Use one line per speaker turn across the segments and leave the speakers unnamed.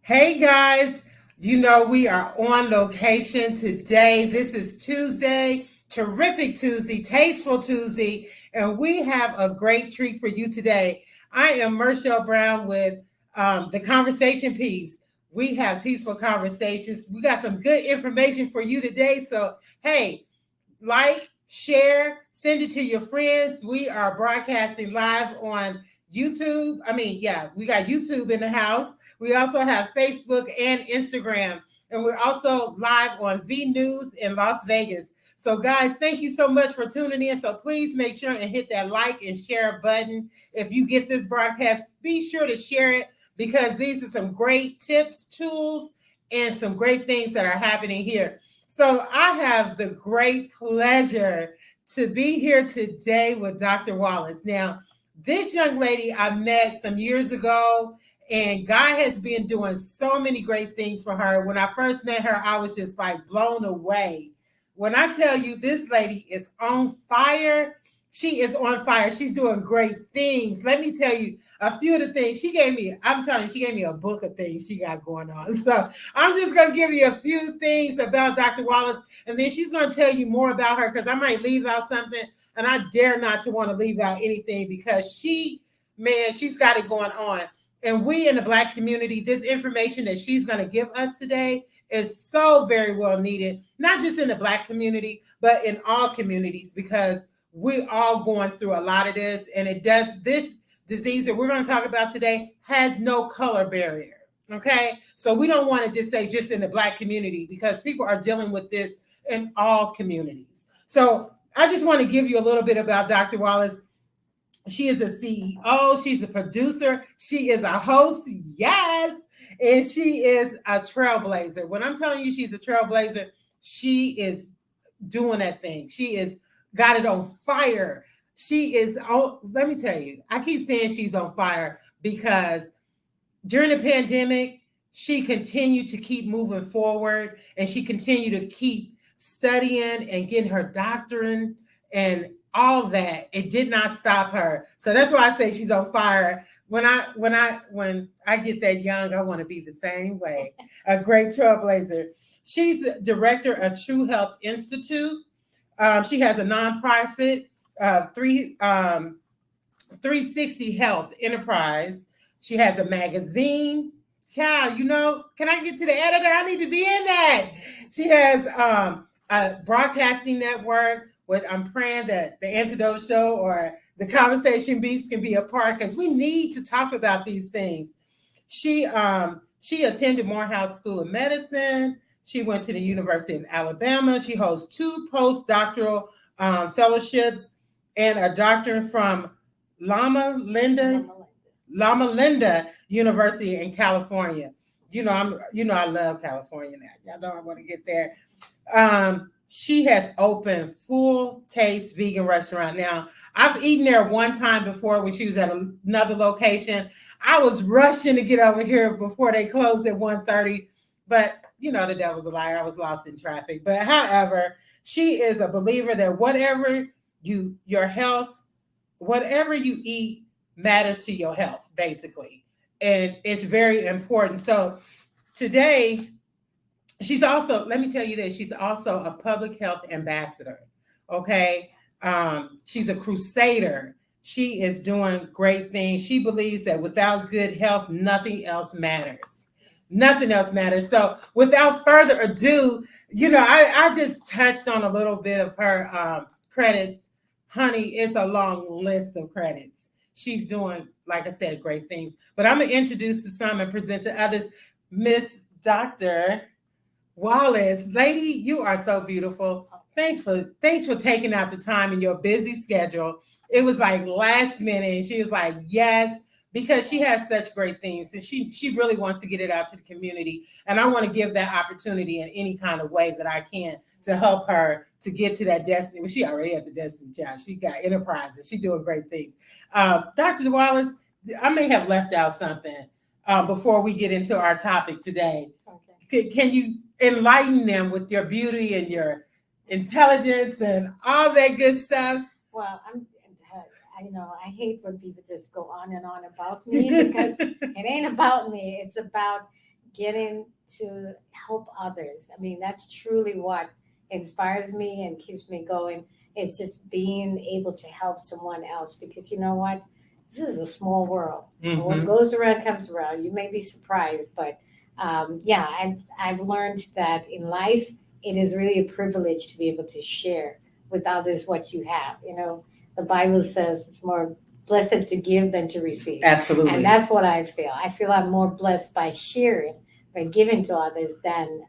Hey guys, we are on location today. This is Tuesday, terrific Tuesday, tasteful Tuesday, and we have a great treat for you today. I am Marshall Brown with the conversation piece. We have peaceful conversations. We got some good information for you today. So, hey, like, share, send it to your friends. We are broadcasting live on YouTube. We got YouTube in the house. We also have Facebook and Instagram. And we're also live on V News in Las Vegas. So, guys, thank you so much for tuning in. So, please make sure and hit that like and share button. If you get this broadcast, be sure to share it because these are some great tips, tools, and some great things that are happening here. So I have the great pleasure to be here today with Dr. Wallace. Now, this young lady I met some years ago, and God has been doing so many great things for her. When I first met her, I was just like blown away. When I tell you this lady is on fire, she is on fire. She's doing great things. Let me tell you a few of the things she gave me. I'm telling you, she gave me a book of things she got going on. So I'm just going to give you a few things about Dr. Wallace, and then she's going to tell you more about her because I might leave out something, and I dare not to want to leave out anything because she's got it going on. And we in the Black community, this information that she's going to give us today is so very well needed, not just in the Black community, but in all communities because we're all going through a lot of this, and this disease that we're going to talk about today has no color barrier. Okay. So we don't want to just say just in the Black community because people are dealing with this in all communities. So I just want to give you a little bit about Dr. Wallace. She is a CEO. She's a producer. She is a host. Yes. And she is a trailblazer. When I'm telling you she's a trailblazer, she is doing that thing. She is got it on fire. She is, let me tell you, I keep saying she's on fire because during the pandemic, she continued to keep moving forward and she continued to keep studying and getting her doctorate and all that. It did not stop her. So that's why I say she's on fire. When I get that young, I want to be the same way. A great trailblazer. She's the director of True Health Institute. She has a nonprofit, 360 Health Enterprise. She has a magazine. Child, can I get to the editor? I need to be in that. She has a broadcasting network. I'm praying that the Antidote Show or the Conversation Beast can be a part because we need to talk about these things. She attended Morehouse School of Medicine. She went to the University of Alabama. She holds 2 post-doctoral fellowships and a doctorate from Loma Linda University in California. I love California now. Y'all know I want to get there. She has opened Full Taste Vegan Restaurant. Now, I've eaten there one time before when she was at another location. I was rushing to get over here before they closed at 1:30. But, the devil's a liar. I was lost in traffic. But however, she is a believer that whatever you eat matters to your health, basically. And it's very important. So today, she's also a public health ambassador. Okay. She's a crusader. She is doing great things. She believes that without good health, nothing else matters. Nothing else matters. So without further ado, I just touched on a little bit of her credits. Honey, it's a long list of credits. She's doing, like I said, great things. But I'm going to introduce to some and present to others, Miss Dr. Wallace. Lady, you are so beautiful. Thanks for taking out the time in your busy schedule. It was like last minute. And she was like, yes, because she has such great things. And she really wants to get it out to the community. And I want to give that opportunity in any kind of way that I can to help her to get to that destiny. Well, she already has the destiny child. She got enterprises. She's doing great things. Dr. Wallace, I may have left out something before we get into our topic today. Okay. Can you enlighten them with your beauty and your intelligence and all that good stuff?
Well, I hate when people just go on and on about me because it ain't about me. It's about getting to help others. I mean, that's truly what inspires me and keeps me going. It's just being able to help someone else because you know what? This is a small world. And what
Mhm.
goes around comes around. You may be surprised, but yeah, I've learned that in life, it is really a privilege to be able to share with others what you have. You know, the Bible says it's more blessed to give than to receive.
Absolutely.
And that's what I feel. I feel I'm more blessed by sharing, by giving to others than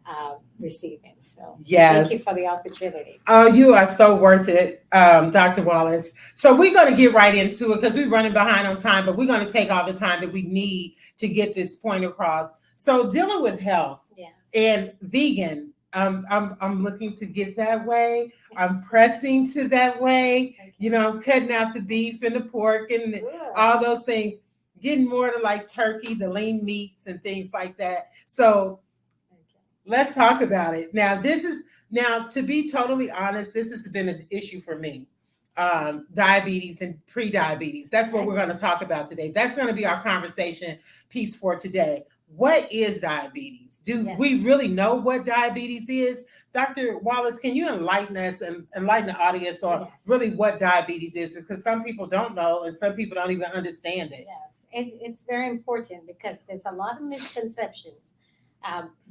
receiving. So
Yes.
thank you for the opportunity.
Oh, you are so worth it, Dr. Wallace. So we're going to get right into it because we're running behind on time, but we're going to take all the time that we need to get this point across. So dealing with health
Yeah.
and vegan, I'm looking to get that way. I'm pressing to that way.
Okay.
You know, I'm cutting out the beef and the pork and
Good.
all those things, getting more to like turkey, the lean meats and things like that. So
Okay.
let's talk about it. Now, to be totally honest, this has been an issue for me. Diabetes and pre-diabetes. That's what we're going to talk about today. That's going to be our conversation piece for today. What is diabetes? Do
Yes.
we really know what diabetes is? Dr. Wallace, can you enlighten us and enlighten the audience on
Yes.
really what diabetes is? Because some people don't know and some people don't even understand it.
Yes, it's very important because there's a lot of misconceptions.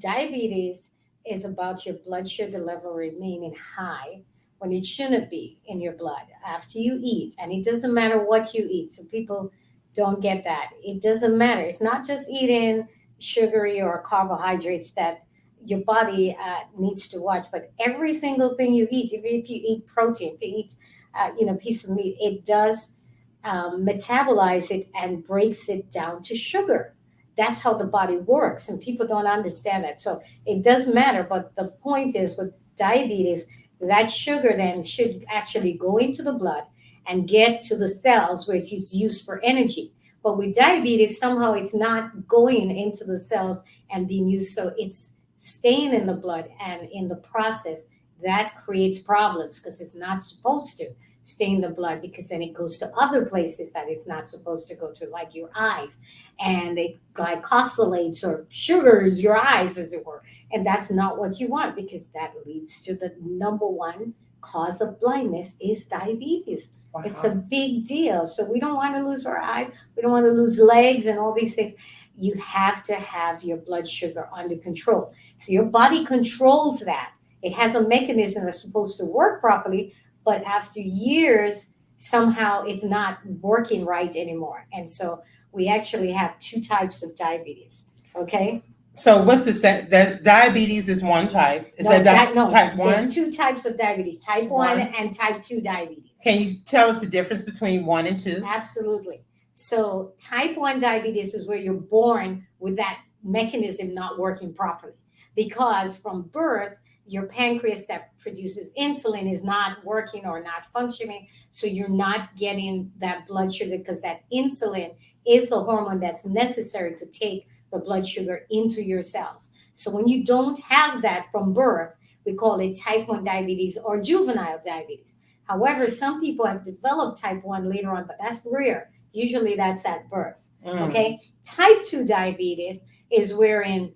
Diabetes is about your blood sugar level remaining high when it shouldn't be in your blood after you eat. And it doesn't matter what you eat. So people don't get that. It doesn't matter. It's not just eating sugary or carbohydrates that your body needs to watch, but every single thing you eat, even if you eat protein, if you eat, piece of meat, it does metabolize it and breaks it down to sugar. That's how the body works, and people don't understand that. So it does matter, but the point is with diabetes, that sugar then should actually go into the blood and get to the cells where it is used for energy. But with diabetes, somehow it's not going into the cells and being used, so it's staying in the blood, and in the process, that creates problems because it's not supposed to stay in the blood because then it goes to other places that it's not supposed to go to, like your eyes, and it glycosylates or sugars your eyes, as it were. And that's not what you want because that leads to the number one cause of blindness is diabetes.
Wow.
It's a big deal. So we don't want to lose our eyes. We don't want to lose legs and all these things. You have to have your blood sugar under control. So your body controls that. It has a mechanism that's supposed to work properly, but after years, somehow it's not working right anymore. And so we actually have two types of diabetes. Okay?
So what's the diabetes is one type. Is
No,
that
no,
type 1?
there's two types of diabetes, type 1
One.
and type 2 diabetes.
Can you tell us the difference between 1 and 2?
Absolutely. So type 1 diabetes is where you're born with that mechanism not working properly because from birth, your pancreas that produces insulin is not working or not functioning. So you're not getting that blood sugar because that insulin is a hormone that's necessary to take the blood sugar into your cells. So when you don't have that from birth, we call it type 1 diabetes or juvenile diabetes. However, some people have developed type 1 later on, but that's rare. Usually that's at birth. Okay. Type 2 diabetes is wherein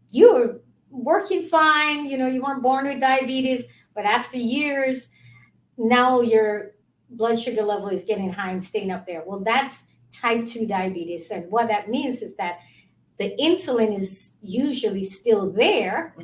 you're working fine, you weren't born with diabetes, but after years, now your blood sugar level is getting high and staying up there. Well, that's type 2 diabetes. And what that means is that the insulin is usually still there,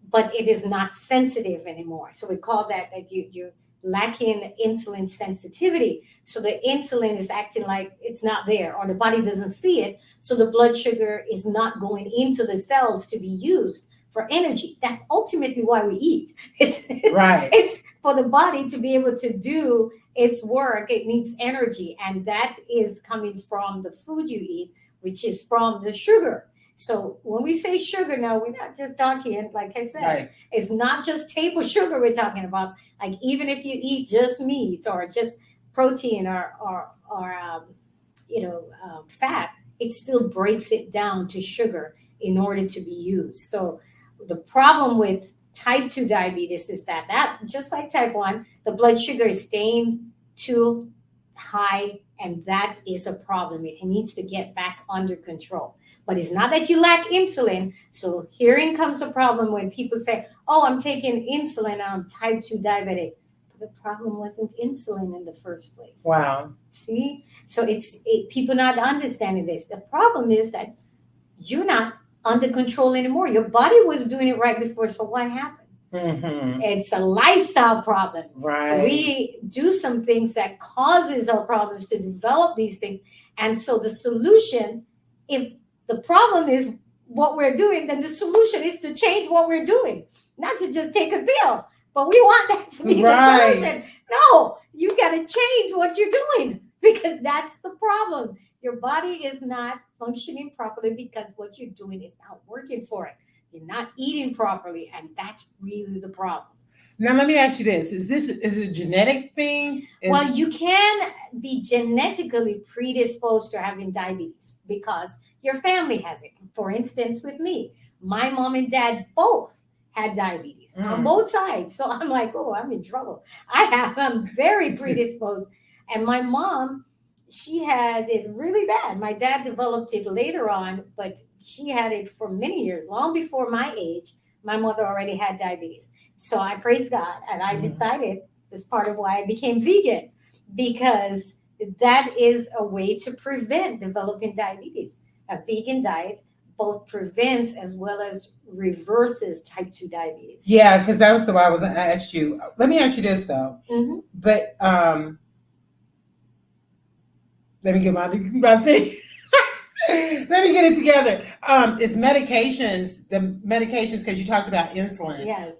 but it is not sensitive anymore. So we call that you're lacking insulin sensitivity. So the insulin is acting like it's not there, or the body doesn't see it. So the blood sugar is not going into the cells to be used for energy. That's ultimately why we eat. It's for the body to be able to do its work. It needs energy, and that is coming from the food you eat, which is from the sugar. So when we say sugar now, we're not just talking, like I said, it's not just table sugar we're talking about. Like even if you eat just meat or just protein or fat, it still breaks it down to sugar in order to be used. So the problem with type 2 diabetes is that just like type 1, the blood sugar is staying too high, and that is a problem. It needs to get back under control. But it's not that you lack insulin. So herein comes the problem when people say, oh, I'm taking insulin and I'm type 2 diabetic. But the problem wasn't insulin in the first place.
Wow.
See? So people not understanding this. The problem is that you're not under control anymore. Your body was doing it right before. So what happened?
Mm-hmm.
It's a lifestyle problem.
Right.
We do some things that causes our problems to develop these things. And so the solution, if the problem is what we're doing, then the solution is to change what we're doing, not to just take a pill. But we want that to be the solution. No, you got to change what you're doing, because that's the problem. Your body is not functioning properly because what you're doing is not working for it. You're not eating properly, and that's really the problem.
Now, let me ask you this. Is it a genetic thing?
Well, you can be genetically predisposed to having diabetes because your family has it. For instance, with me, my mom and dad both had diabetes on both sides. So I'm like, oh, I'm in trouble. I'm very predisposed. And my mom, she had it really bad. My dad developed it later on, but she had it for many years, long before my age. My mother already had diabetes. So I praise God, and I decided, this part of why I became vegan, because that is a way to prevent developing diabetes. A vegan diet both prevents as well as reverses type 2 diabetes.
Yeah, because that was the why I was going to ask you. Let me ask you this, though.
Mm-hmm.
But let me get my thing. Let me get it together. Is the medications, because you talked about insulin.
Yes.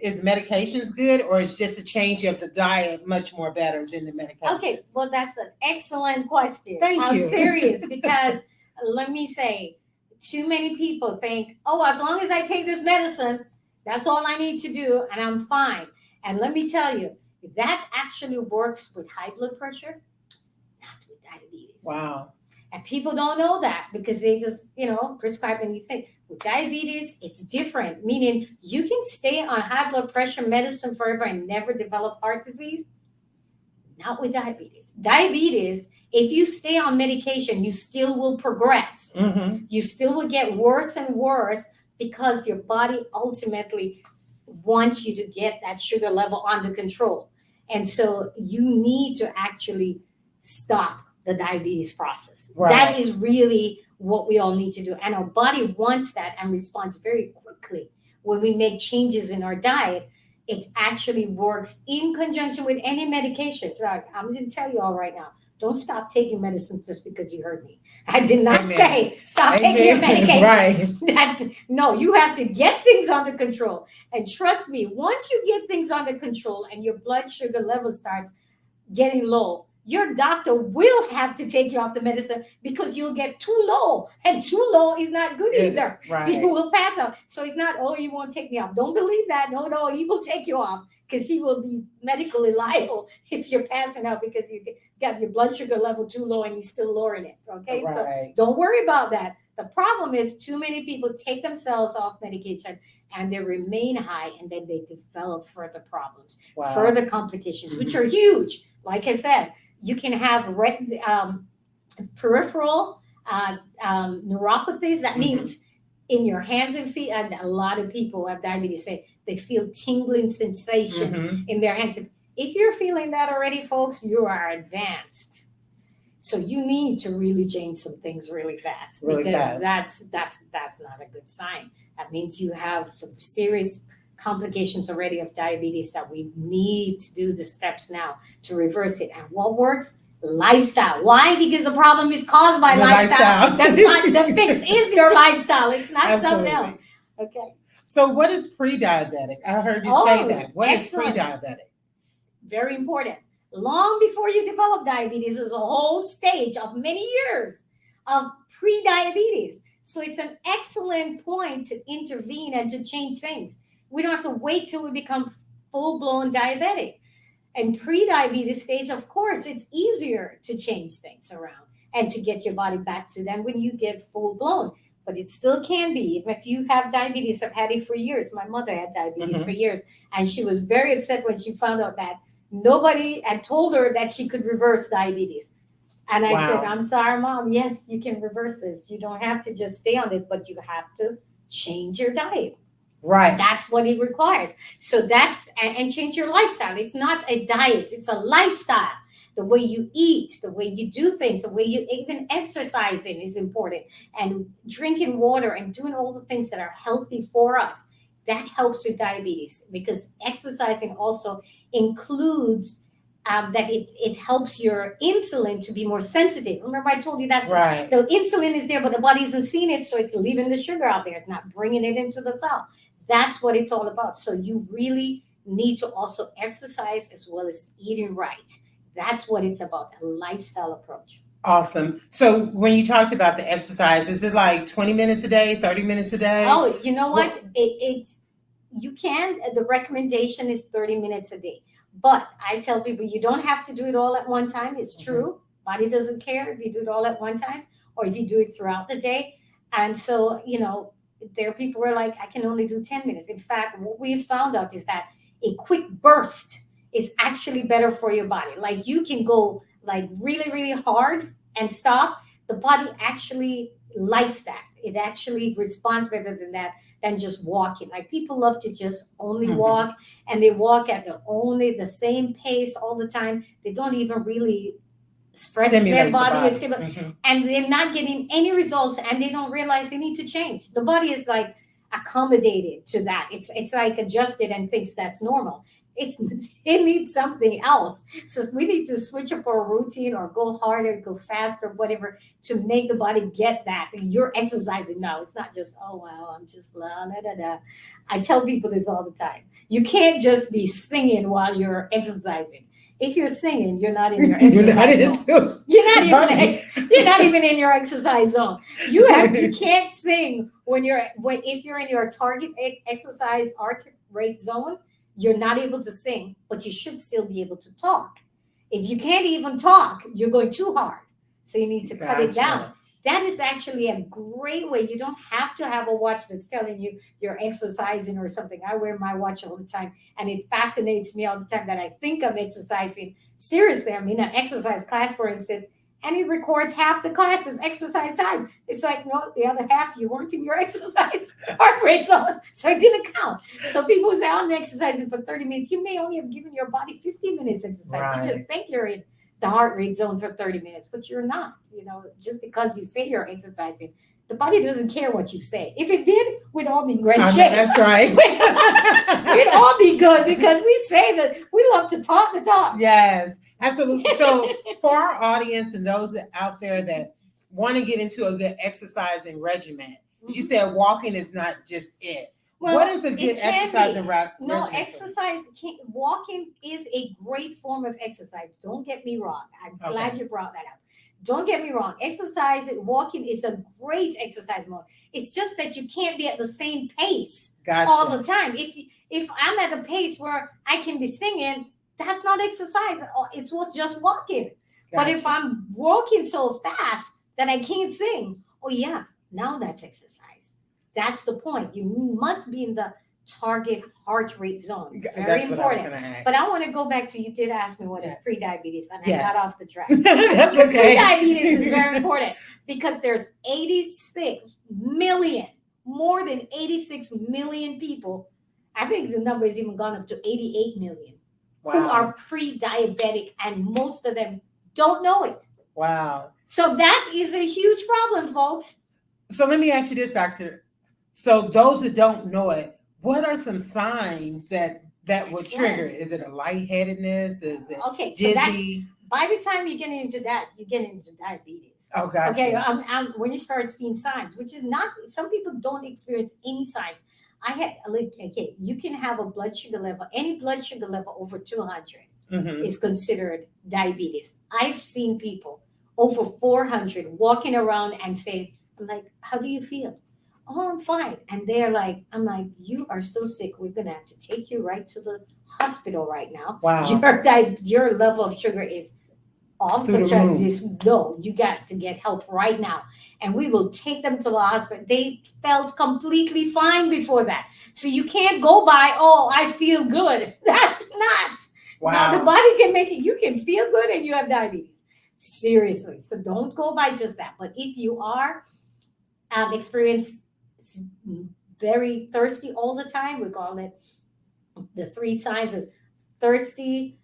Is medications good, or is just a change of the diet much more better than the medications?
Okay, well, that's an excellent question.
Thank you.
I'm serious, because let me say, too many people think, oh, as long as I take this medicine, that's all I need to do, and I'm fine. And let me tell you, that actually works with high blood pressure, not with diabetes.
Wow.
And people don't know that because they just, prescribe anything. With diabetes, it's different, meaning you can stay on high blood pressure medicine forever and never develop heart disease. Not with diabetes. Diabetes, if you stay on medication, you still will progress.
Mm-hmm.
You still will get worse and worse because your body ultimately wants you to get that sugar level under control. And so you need to actually stop the diabetes process.
Right.
That is really what we all need to do. And our body wants that and responds very quickly. When we make changes in our diet, it actually works in conjunction with any medications. Right? I'm going to tell you all right now, don't stop taking medicines just because you heard me. I did not say stop taking your medication.
Right.
No, you have to get things under control. And trust me, once you get things under control and your blood sugar level starts getting low, your doctor will have to take you off the medicine because you'll get too low. And too low is not good either.
Right.
You will pass out. So it's not, oh, you won't take me off. Don't believe that. No, he will take you off because he will be medically liable if you're passing out because you got your blood sugar level too low and he's still lowering it. Okay.
Right.
So don't worry about that. The problem is too many people take themselves off medication and they remain high, and then they develop further problems, further complications, which are huge. Like I said, you can have peripheral neuropathies. That means in your hands and feet. And a lot of people who have diabetes say they feel tingling sensations in their hands. If you're feeling that already, folks, you are advanced. So you need to really change some things really fast, because that's not a good sign. That means you have some serious complications already of diabetes that we need to do the steps now to reverse it. And what works? Lifestyle. Why? Because the problem is caused by lifestyle. The fix is your lifestyle. It's not something else. Okay.
So what is pre-diabetic? I heard you say that. What is pre-diabetic?
Very important. Long before you develop diabetes, there's a whole stage of many years of pre-diabetes. So it's an excellent point to intervene and to change things. We don't have to wait till we become full-blown diabetic. And pre-diabetes stage, of course, it's easier to change things around and to get your body back to them when you get full-blown. But it still can be. If you have diabetes, I've had it for years. My mother had diabetes for years. And she was very upset when she found out that nobody had told her that she could reverse diabetes. And I said,
Wow.
I'm sorry, Mom. Yes, you can reverse this. You don't have to just stay on this, but you have to change your diet.
Right.
That's what it requires. So and change your lifestyle. It's not a diet, it's a lifestyle. The way you eat, the way you do things, the way you even exercising is important. And drinking water and doing all the things that are healthy for us, that helps with diabetes, because exercising also includes that it helps your insulin to be more sensitive. Remember, I told you that's
Right.
the insulin is there, but the body isn't seeing it, so it's leaving the sugar out there. It's not bringing it into the cell. That's what it's all about. So you really need to also exercise as well as eating right. That's what it's about, a lifestyle approach.
Awesome. So when you talked about the exercise, is it like 20 minutes a day, 30 minutes a day?
Oh, you know what? The recommendation is 30 minutes a day. But I tell people you don't have to do it all at one time. It's true. Body doesn't care if you do it all at one time or if you do it throughout the day. And so, there are people who are like, I can only do 10 minutes. In fact, what we've found out is that a quick burst is actually better for your body. Like you can go like really, really hard and stop. The body actually likes that. It actually responds better than just walking. Like people love to just only walk, and they walk at the same pace all the time. They don't even really stress their body. And they're not getting any results, and they don't realize they need to change. The body is like accommodated to that. It's like adjusted and thinks that's normal. It needs something else. So we need to switch up our routine or go harder, go faster, whatever, to make the body get that. And you're exercising now. It's not just, oh, well, I'm just la da da da. I tell people this all the time. You can't just be singing while you're exercising. If you're singing, you're not in your exercise zone. You're not even in your exercise zone. You can't sing if you're in your target exercise heart rate zone. You're not able to sing, but you should still be able to talk. If you can't even talk, you're going too hard. So you need to cut it down. That is actually a great way. You don't have to have a watch that's telling you you're exercising or something. I wear my watch all the time, and it fascinates me all the time that I think I'm exercising. Seriously, I'm in an exercise class, for instance, and it records half the class as exercise time. It's like, no, the other half, you weren't in your exercise heart rate zone, so it didn't count. So people say, I'm exercising for 30 minutes. You may only have given your body 15 minutes exercise. Right. You just think you're in the heart rate zone for 30 minutes, but you're not. Just because you say you're exercising, the body doesn't care what you say. If it did, we'd all be in great shape.
That's right.
We'd all be good because we say that we love to talk the talk.
Yes. Absolutely. So for our audience and those out there that want to get into a good exercising regimen, you said walking is not just it. Well, what is a good exercise regimen?
No, walking is a great form of exercise. Don't get me wrong. I'm glad you brought that up. Don't get me wrong. Walking is a great exercise mode. It's just that you can't be at the same pace all the time. If I'm at a pace where I can be singing, that's not exercise. It's just walking. But if I'm walking so fast that I can't sing, now that's exercise. That's the point. You must be in the target heart rate zone. Very important. But I want to go back to, you did ask me what is prediabetes, and I got off the track.
That's okay.
Prediabetes is very important because there's more than 86 million people. I think the number has even gone up to 88 million who are pre-diabetic, and most of them don't know it.
Wow.
So that is a huge problem, folks.
So let me ask you this, Doctor. So those that don't know it, what are some signs that would trigger? Is it a lightheadedness? Is it dizzy?
By the time you get into that, you get into diabetes.
Oh, gotcha.
Okay, when you start seeing signs, which is not, some people don't experience any signs. You can have a blood sugar level, any blood sugar level over 200 is considered diabetes. I've seen people over 400 walking around and saying, I'm like, how do you feel? Oh, I'm fine. And they're like, I'm like, you are so sick. We're going to have to take you right to the hospital right now.
Wow.
Your level of sugar is off the chart. No, you got to get help right now. And we will take them to the hospital. They felt completely fine before that. So you can't go by, oh, I feel good. That's not.
Wow.
Now, the body can make it. You can feel good and you have diabetes. Seriously. So don't go by just that. But if you are experience very thirsty all the time, we call it the 3 signs of thirsty,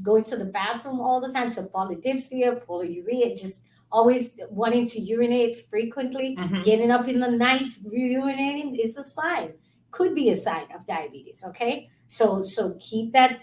going to the bathroom all the time. So polydipsia, polyuria, just always wanting to urinate frequently,
Mhm.
getting up in the night, urinating is a sign. Could be a sign of diabetes. Okay, so keep that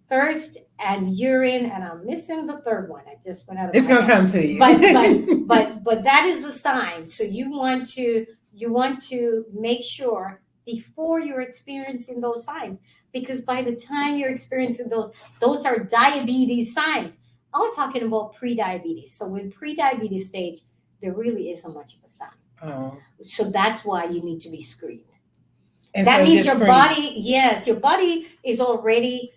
thirst and urine, and I'm missing the third one. I just went out of
It's
my
gonna
head.
come to you.
But that is a sign. So you want to make sure before you're experiencing those signs, because by the time you're experiencing those are diabetes signs. I'm talking about pre-diabetes. So in pre-diabetes stage, there really isn't much of a sign.
Oh.
So that's why you need to be screened.
And
That
so
means
just
your
screen.
body, yes, your body is already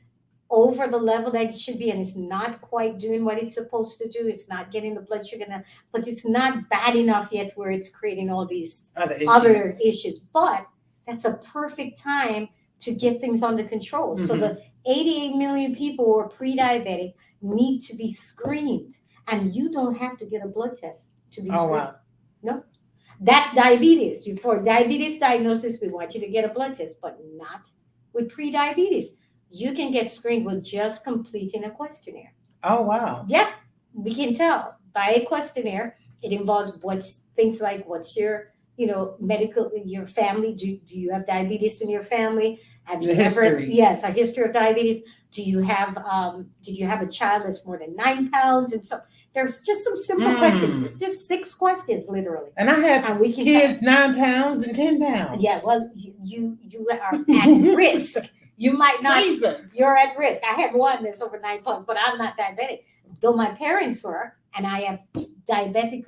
over the level that it should be, and it's not quite doing what it's supposed to do. It's not getting the blood sugar now, but it's not bad enough yet where it's creating all these other issues. But that's a perfect time to get things under control. So the 88 million people who are pre-diabetic need to be screened, and you don't have to get a blood test to be screened.
Wow.
No. That's diabetes. For diabetes diagnosis, we want you to get a blood test, but not with pre-diabetes. You can get screened with just completing a questionnaire.
Oh, wow.
Yep, we can tell by a questionnaire. It involves things like what's your, medical, your family. Do you have diabetes in your family? Have you
history.
Yes, a history of diabetes. Did you have a child that's more than 9 pounds? And so there's just some simple questions. It's just 6 questions, literally.
And I have kids 9 pounds and 10 pounds.
Yeah, well, you are at risk. You might not.
Jesus.
You're at risk. I had one that's over 9 pounds, but I'm not diabetic. Though my parents were, and I am diabetic,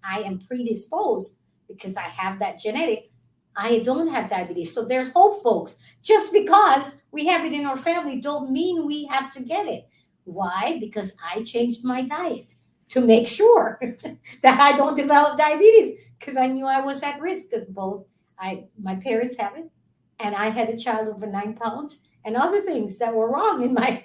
I am predisposed because I have that genetic. I don't have diabetes. So there's hope, folks. Just because we have it in our family don't mean we have to get it. Why? Because I changed my diet to make sure that I don't develop diabetes, because I knew I was at risk, because my parents have it, and I had a child over 9 pounds and other things that were wrong in my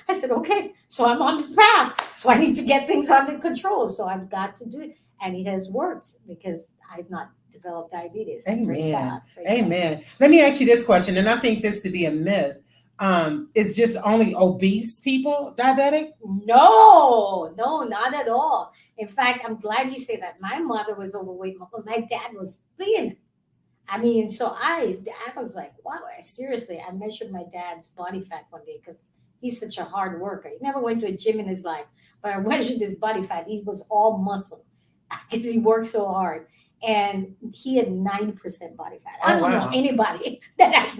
I said, okay, so I'm on the path. So I need to get things under control. So I've got to do it. And it has worked because I've not developed diabetes.
Amen. Amen. Let me ask you this question, and I think this to be a myth. Is just only obese people diabetic?
No, not at all. In fact, I'm glad you say that. My mother was overweight. My dad was thin. I mean, so I was like, wow, seriously. I measured my dad's body fat one day because he's such a hard worker. He never went to a gym in his life, but I measured his body fat. He was all muscle because he worked so hard. And he had 9% body fat. I don't know anybody that has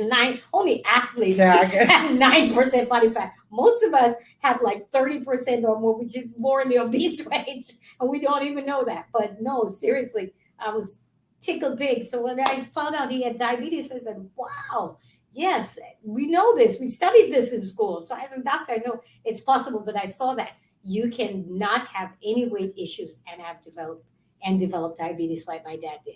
only athletes have 9% body fat. Most of us have like 30% or more, which is more in the obese range. And we don't even know that. But no, seriously, I was tickled pink. So when I found out he had diabetes, I said, wow, yes, we know this. We studied this in school. So as a doctor, I know it's possible, but I saw that you can not have any weight issues and develop diabetes like my dad did.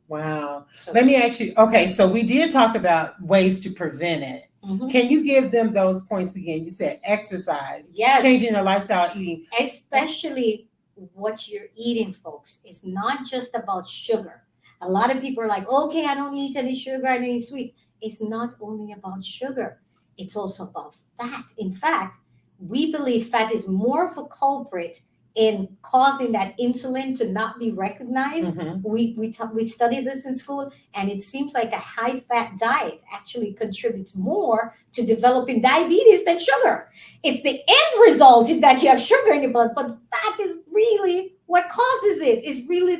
Wow. So, let me ask you, okay, so we did talk about ways to prevent it. Mm-hmm. Can you give them those points again? You said exercise, yes, changing their lifestyle, eating.
Especially what you're eating, folks. It's not just about sugar. A lot of people are like, okay, I don't eat any sugar, I don't eat sweets. It's not only about sugar. It's also about fat. In fact, we believe fat is more of a culprit in causing that insulin to not be recognized. Mm-hmm. We studied this in school, and it seems like a high-fat diet actually contributes more to developing diabetes than sugar. It's the end result is that you have sugar in your blood, but fat is really what causes it. It's really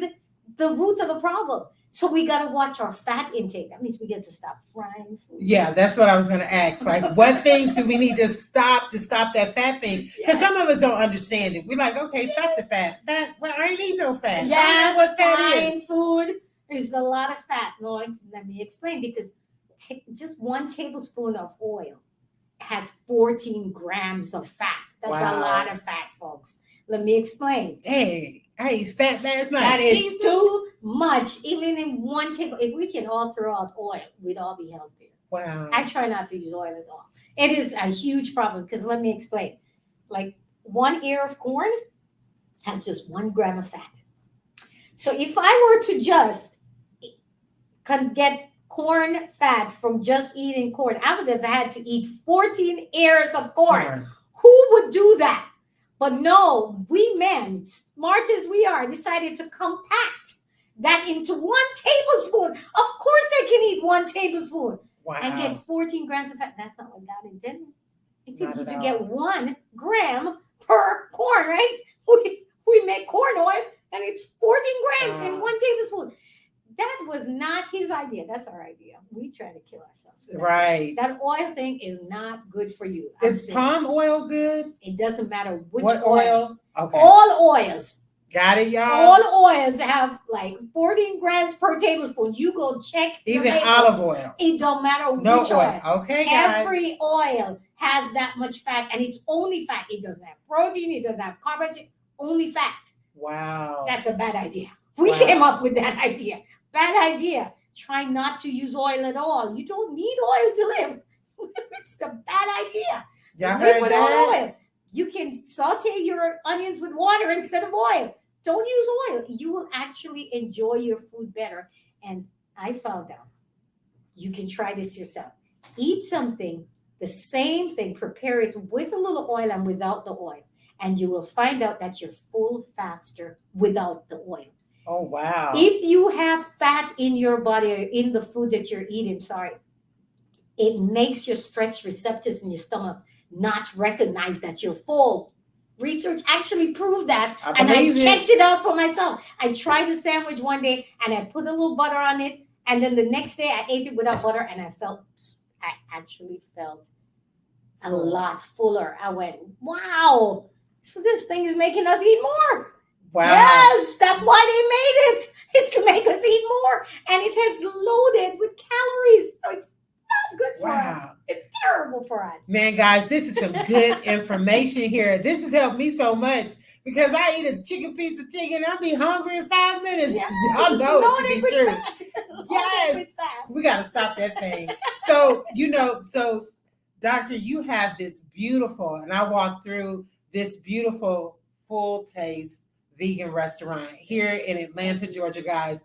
the root of the problem. So we got to watch our fat intake. That means we get to stop frying food.
Yeah, that's what I was going to ask. Like, what things do we need to stop that fat thing? Because some of us don't understand it. We're like, okay, stop the fat. Well, I ain't eating no fat.
Yeah,
I don't know what fat is.
Food is a lot of fat. No, let me explain. Because just 1 tablespoon of oil has 14 grams of fat. That's a lot of fat, folks. Let me explain.
Hey, I ate fat last night.
That is too much. Even in 1 table, if we can all throw out oil, we'd all be healthier.
Wow.
I try not to use oil at all. It is a huge problem because let me explain. like 1 ear of corn has just 1 gram of fat. So if I were to just get corn fat from just eating corn, I would have had to eat 14 ears of corn. Who would do that? But no, we men, smart as we are, decided to compact that into 1 tablespoon. Of course I can eat 1 tablespoon and get 14 grams of fat. That's not what God intended. He intended you to get 1 gram per corn, right? We make corn oil and it's 14 grams in 1 tablespoon. That was not his idea. That's our idea. We try to kill ourselves.
Right.
That oil thing is not good for you.
Is palm oil good?
It doesn't matter
what oil. Okay.
All oils.
Got it, y'all.
All oils have like 14 grams per tablespoon. You go check.
Even olive oil.
It don't matter
no
which oil.
Okay, guys.
Every oil has that much fat, and it's only fat. It doesn't have protein. It doesn't have carbohydrate. Only fat.
Wow.
That's a bad idea. We came up with that idea. Bad idea. Try not to use oil at all. You don't need oil to live. It's a bad idea.
Y'all
live
heard
without
that?
oil. You can saute your onions with water instead of oil. Don't use oil. You will actually enjoy your food better. And I found out you can try this yourself. Eat something, the same thing, prepare it with a little oil and without the oil. And you will find out that you're full faster without the oil.
Oh, wow.
If you have fat in your body or in the food that you're eating, it makes your stretch receptors in your stomach not recognize that you're full. Research actually proved that. And I checked it out for myself. I tried the sandwich one day and I put a little butter on it. And then the next day I ate it without butter and I actually felt a lot fuller. I went, wow. So this thing is making us eat more.
Wow.
Yes, that's why they made it. It's to make us eat more. And it has loaded with calories. So it's not good for us. It's terrible for us.
Man, guys, this is some good information here. This has helped me so much because I eat a piece of chicken. I'll be hungry in 5 minutes.
Yeah.
Y'all know it to be true. Yes. We got to stop that thing. So, Doctor, you have this beautiful, and I walked through this beautiful full taste vegan restaurant here in Atlanta, Georgia, guys.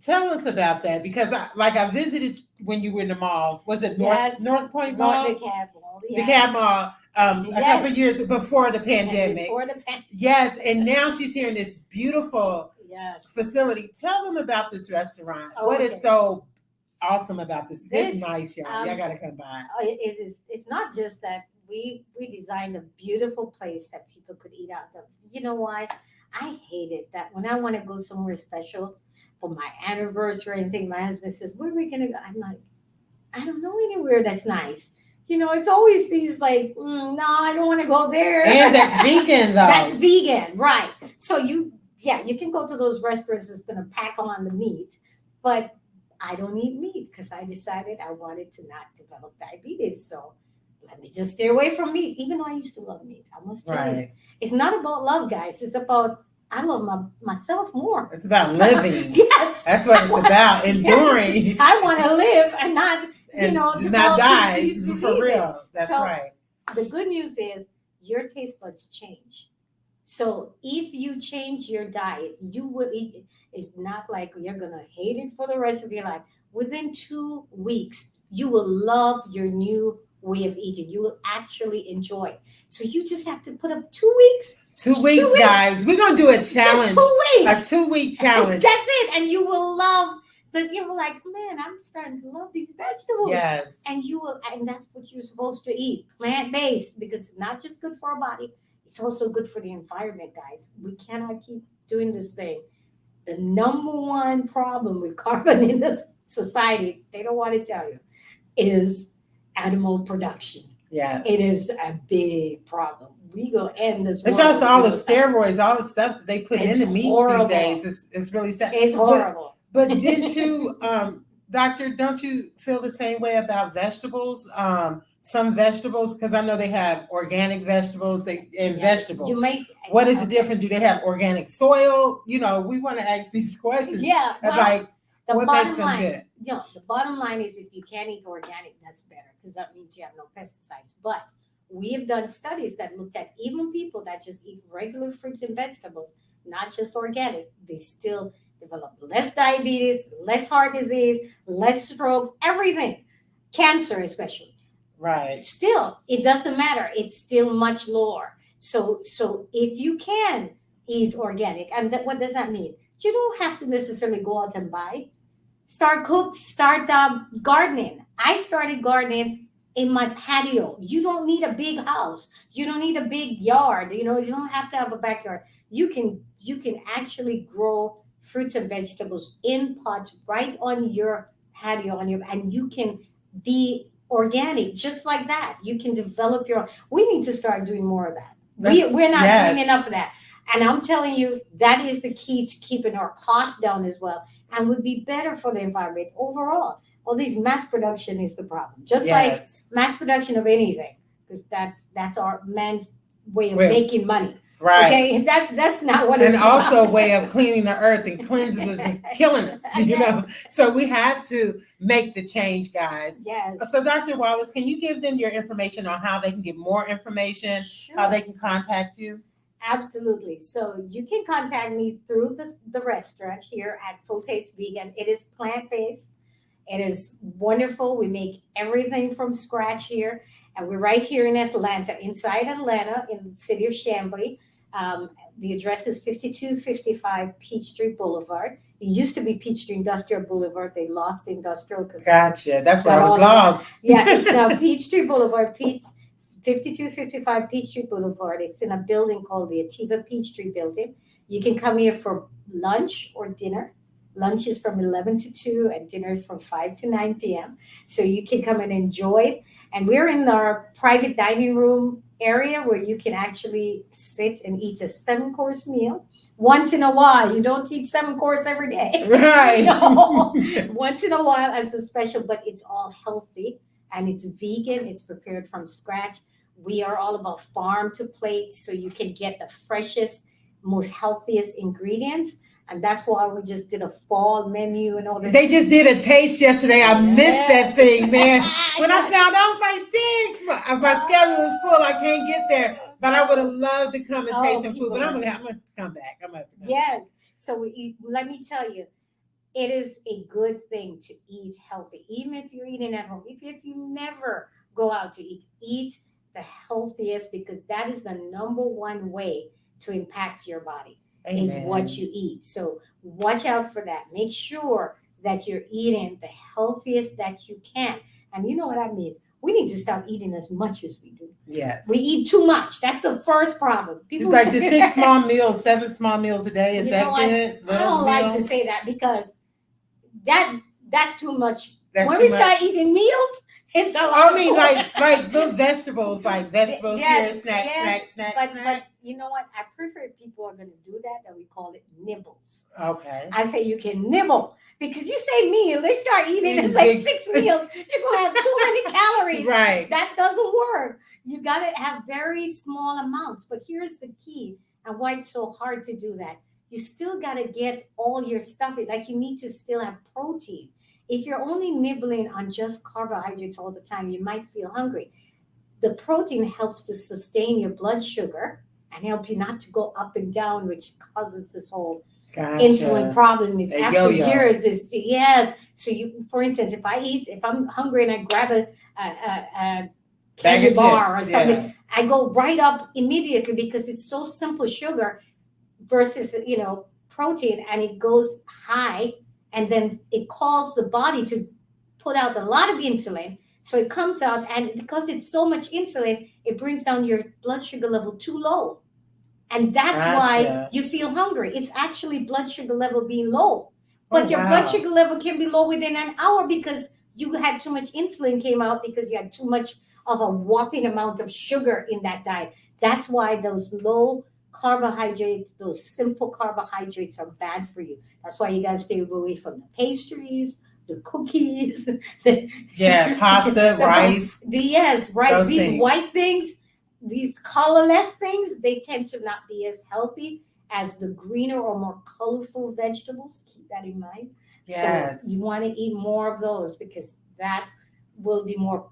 Tell us about that because I visited when you were in the mall. Was it North Point Mall?
The Cab Mall.
The Cab Mall. A couple of years before the pandemic. Yes, and now she's here in this beautiful facility. Tell them about this restaurant. What is so awesome about this? It's nice, y'all. Y'all gotta come by.
It is. It's not just that we designed a beautiful place that people could eat out of. You know why? I hate it that when I want to go somewhere special for my anniversary or anything, my husband says, "Where are we gonna go?" I'm like, I don't know anywhere that's nice. It's always these like, no, I don't want to go there.
And that's vegan, though.
That's vegan, right? So you can go to those restaurants that's gonna pack on the meat, but I don't eat meat because I decided I wanted to not develop diabetes. So let me just stay away from meat, even though I used to love meat. I must tell you, it's not about love, guys. It's about I love myself more.
It's about living.
Yes,
that's what it's about. Enduring.
Yes. I want to live and not,
not die for real. That's right.
The good news is your taste buds change. So if you change your diet, you will eat. It's not like you're gonna hate it for the rest of your life. Within 2 weeks, you will love your new way of eating. You will actually enjoy it. So you just have to put up 2 weeks.
2 weeks, guys. We're gonna do a challenge.
Just 2 weeks.
A 2-week challenge.
That's it. And you will love that. You're like, man, I'm starting to love these vegetables.
Yes.
And and that's what you're supposed to eat. Plant-based, because it's not just good for our body, it's also good for the environment, guys. We cannot keep doing this thing. The number one problem with carbon in this society, they don't want to tell you, is animal production.
Yeah,
it is a big problem. We go end this.
It's also all the steroids, all the stuff that they put in the meat these days. It's really sad.
It's horrible.
But then too, Doctor, don't you feel the same way about vegetables? Some vegetables, because I know they have organic vegetables. Vegetables. What is the difference? Do they have organic soil? We want to ask these questions.
Yeah,
what makes them good?
The bottom line is if you can't eat organic, that's better because that means you have no pesticides. But we have done studies that looked at even people that just eat regular fruits and vegetables, not just organic, they still develop less diabetes, less heart disease, less strokes, everything, cancer especially.
Right.
Still, it doesn't matter. It's still much lower. So if you can eat organic, and what does that mean? You don't have to necessarily go out and buy. Start gardening. I started gardening in my patio. You don't need a big house. You don't need a big yard. You know, you don't have to have a backyard. You can actually grow fruits and vegetables in pots right on your patio and you can be organic just like that. You can develop your. We need to start doing more of that. We're not doing enough of that. And I'm telling you, that is the key to keeping our costs down as well, and would be better for the environment overall. All these mass production is the problem, just like mass production of anything, because that's our man's way of making money.
Right.
Okay, that's not what.
And also a way of cleaning the earth and cleansing us and killing us. You know, so we have to make the change, guys.
Yes.
So, Dr. Wallace, can you give them your information on how they can get more information,
Sure.
how they can contact you?
Absolutely. So you can contact me through the restaurant here at Full Taste Vegan. It is plant-based. It is wonderful. We make everything from scratch here. And we're right here in Atlanta, inside Atlanta, in the city of Chambly. The address is 5255 Peachtree Boulevard. It used to be Peachtree Industrial Boulevard. They lost the industrial.
Gotcha. That's where I was lost.
Yeah, it's now Peachtree Boulevard, 5255 Peachtree Boulevard. It's in a building called the Ativa Peachtree Building. You can come here for lunch or dinner. Lunch is from 11 to 2 and dinner is from 5 to 9 p.m. So you can come and enjoy it. And we're in our private dining room area where you can actually sit and eat a 7-course meal once in a while. You don't eat 7 course every day.
Right.
No. Once in a while as a special, but it's all healthy and it's vegan. It's prepared from scratch. We are all about farm to plate, so you can get the freshest, most healthiest ingredients. And that's why we just did a fall menu and all that.
They just did a taste yesterday. I missed that thing, man. When I found out, I was like, dang, my schedule is full. I can't get there. But I would have loved to come and taste some food. But I'm going to have to come back. I'm going to have to come
back. So let me tell you, it is a good thing to eat healthy. Even if you're eating at home, if you never go out to eat the healthiest, because that is the number one way to impact your body. Amen. Is what you eat. So watch out for that. Make sure that you're eating the healthiest that you can. And you know what that means? We need to stop eating as much as we do.
Yes.
We eat too much. That's the first problem.
People it's like the 6 small meals, 7 small meals a day. Is that good?
I don't like to say that because that's too much.
That's
when
too
we
much.
Start eating meals, it's a lot.
I mean, like the vegetables,
yes,
here, snacks.
But you know what? I prefer if people are going to do that we call it nibbles.
Okay.
I say you can nibble because you say meal, they start eating. It's like 6 meals. You're going to have too many calories.
Right.
That doesn't work. You got to have very small amounts. But here's the key and why it's so hard to do that. You still got to get all your stuff. Like you need to still have protein. If you're only nibbling on just carbohydrates all the time, you might feel hungry. The protein helps to sustain your blood sugar and help you not to go up and down, which causes this whole insulin problem. It's after years. So you, for instance, if I'm hungry and I grab a candy bar or something, I go right up immediately because it's so simple sugar versus protein, and it goes high. And then it calls the body to put out a lot of insulin. So it comes out, and because it's so much insulin, it brings down your blood sugar level too low. And that's why you feel hungry. It's actually blood sugar level being low. But your blood sugar level can be low within an hour because you had too much insulin came out because you had too much of a whopping amount of sugar in that diet. That's why those low carbohydrates, those simple carbohydrates are bad for you. That's why you got to stay away from the pastries, the cookies,
pasta, rice.
These things. White things, these colorless things, they tend to not be as healthy as the greener or more colorful vegetables. Keep that in mind.
Yes.
So you want to eat more of those because that will be more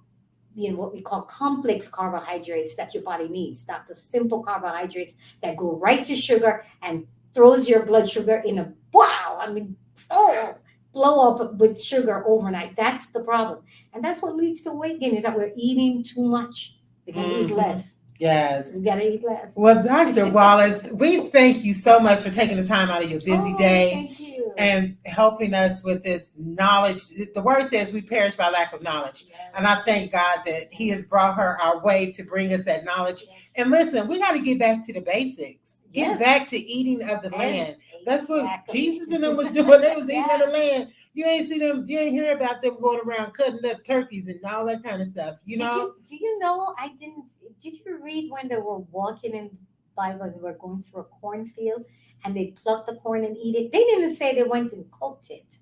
what we call complex carbohydrates that your body needs, not the simple carbohydrates that go right to sugar and throws your blood sugar in a wow. I mean, oh, blow up with sugar overnight. That's the problem. And that's what leads to weight gain is that we're eating too much. We can eat less.
Yes.
We gotta eat less.
Well, Dr. Wallace, we thank you so much for taking the time out of your busy day
Thank you.
and helping us with this knowledge. The word says we perish by lack of knowledge.
Yes.
And I thank God that He has brought her our way to bring us that knowledge.
Yes.
And listen, we got to get back to the basics. Get
Yes.
back to eating of the
Yes.
land. That's what
Exactly.
Jesus and them was doing. They was eating of the
Yes.
land. You ain't see them. You ain't hear about them going around cutting up turkeys and all that kind of stuff. You know.
Do you know? I didn't. Did you read when they were walking in the Bible and they were going through a cornfield and they plucked the corn and eat it? They didn't say they went and cooked it.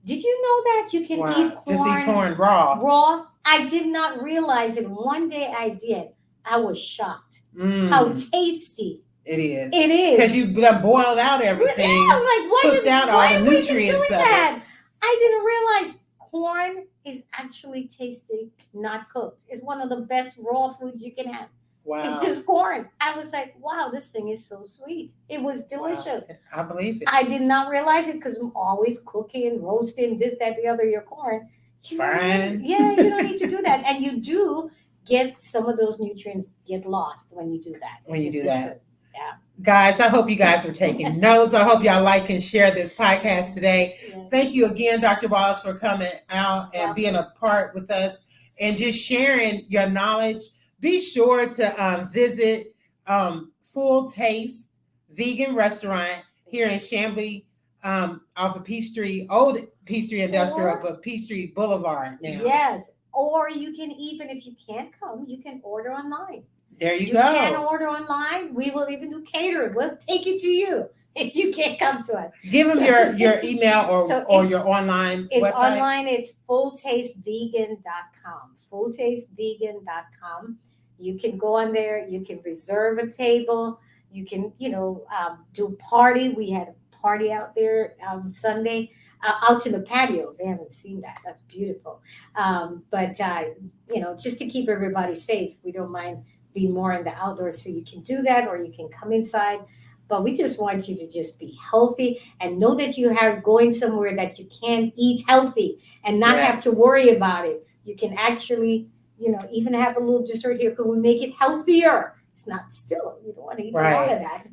Did you know that you can eat corn?
Just eat corn raw.
Raw. I did not realize it. One day I did. I was shocked. How tasty
it is.
it is.
Because you done boiled out everything.
Yeah, I'm like,
cooked out all the nutrients of it.
I didn't realize corn is actually tasty, not cooked. It's one of the best raw foods you can have.
Wow.
It's just corn. I was like, wow, this thing is so sweet. It was delicious.
Wow. I believe it.
I did not realize it because I'm always cooking, roasting, this, that, the other, your corn.
Fine.
Yeah, you don't need to do that. And you do get some of those nutrients get lost when you do that.
When you do that.
Yeah.
Guys, I hope you guys are taking notes. I hope y'all like and share this podcast today.
Yeah.
Thank you again, Dr. Wallace, for coming out and being a part with us and just sharing your knowledge. Be sure to visit Full Taste Vegan Restaurant here in Chamblee off of Peachtree, old Peachtree Industrial, but Peachtree Boulevard now.
Yes. Or you can even, if you can't come, you can order online.
There you
You
go.
can order online. We will even do catering. We'll take it to you if you can't come to us.
Give them your email or your online
It's
website.
online. It's fulltastevegan.com. Fulltastevegan.com. You can go on there. You can reserve a table. You can, do party. We had a party out there on Sunday. Out to the patio. They haven't seen that. That's beautiful. But just to keep everybody safe, we don't mind being more in the outdoors. So you can do that or you can come inside. But we just want you to just be healthy and know that you are going somewhere that you can eat healthy and not have to worry about it. You can actually, even have a little dessert here. Could we make it healthier? It's not still, you don't want to eat a lot of that.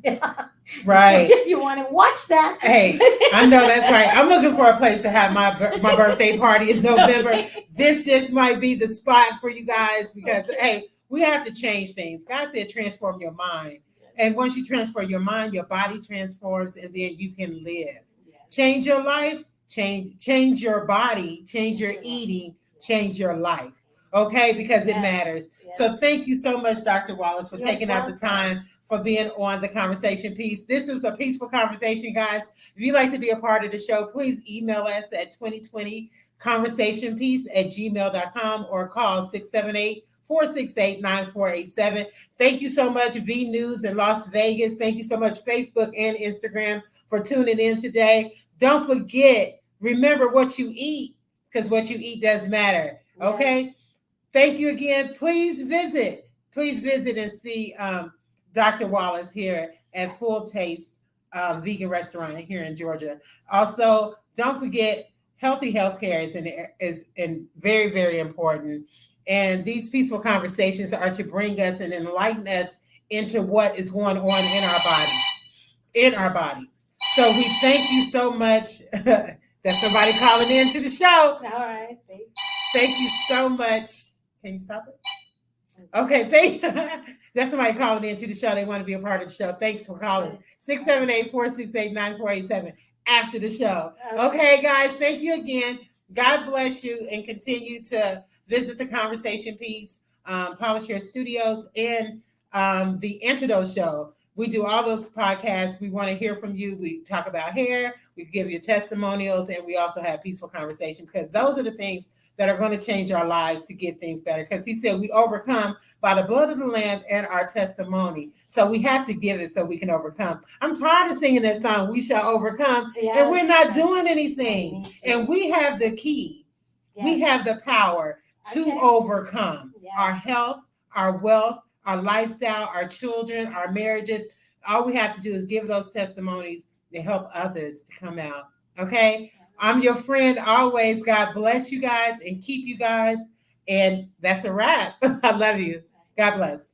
Right.
You want to watch that.
Hey, I know that's right. I'm looking for a place to have my birthday party in November. This just might be the spot for you guys because, hey, we have to change things. God said transform your mind. And once you transform your mind, your body transforms and then you can live. Change your life, change your body, change your eating, change your life. Okay, because it matters. So thank you so much, Dr. Wallace, for taking out the time for being on the conversation piece. This was a peaceful conversation, guys. If you'd like to be a part of the show, please email us at 2020conversationpiece@gmail.com or call 678-468-9487. Thank you so much, V News in Las Vegas. Thank you so much, Facebook and Instagram, for tuning in today. Don't forget, remember what you eat, because what you eat does matter. Okay? Yes. Thank you again. Please visit and see Dr. Wallace here at Full Taste Vegan Restaurant here in Georgia. Also, don't forget, healthy healthcare is very, very important. And these peaceful conversations are to bring us and enlighten us into what is going on in our bodies. So we thank you so much. That's somebody calling in to the show.
All right.
Thank you so much. Can you stop it? Okay, that's somebody calling in to the show. They want to be a part of the show. Thanks for calling. 678-468-9487 after the show. Okay, guys, thank you again. God bless you and continue to visit the conversation piece, Polish Hair Studios, and the Antidote Show. We do all those podcasts. We want to hear from you. We talk about hair. We give you testimonials, and we also have peaceful conversation because those are the things that are going to change our lives to get things better. Because he said we overcome by the blood of the Lamb and our testimony. So we have to give it so we can overcome. I'm tired of singing that song, We Shall Overcome, and we're not doing anything. And we have the key. We have the power to
Okay.
overcome
Yes.
our health, our wealth, our lifestyle, our children, our marriages. All we have to do is give those testimonies to help others to come out. Okay? I'm your friend always. God bless you guys and keep you guys. And that's a wrap. I love you. God bless.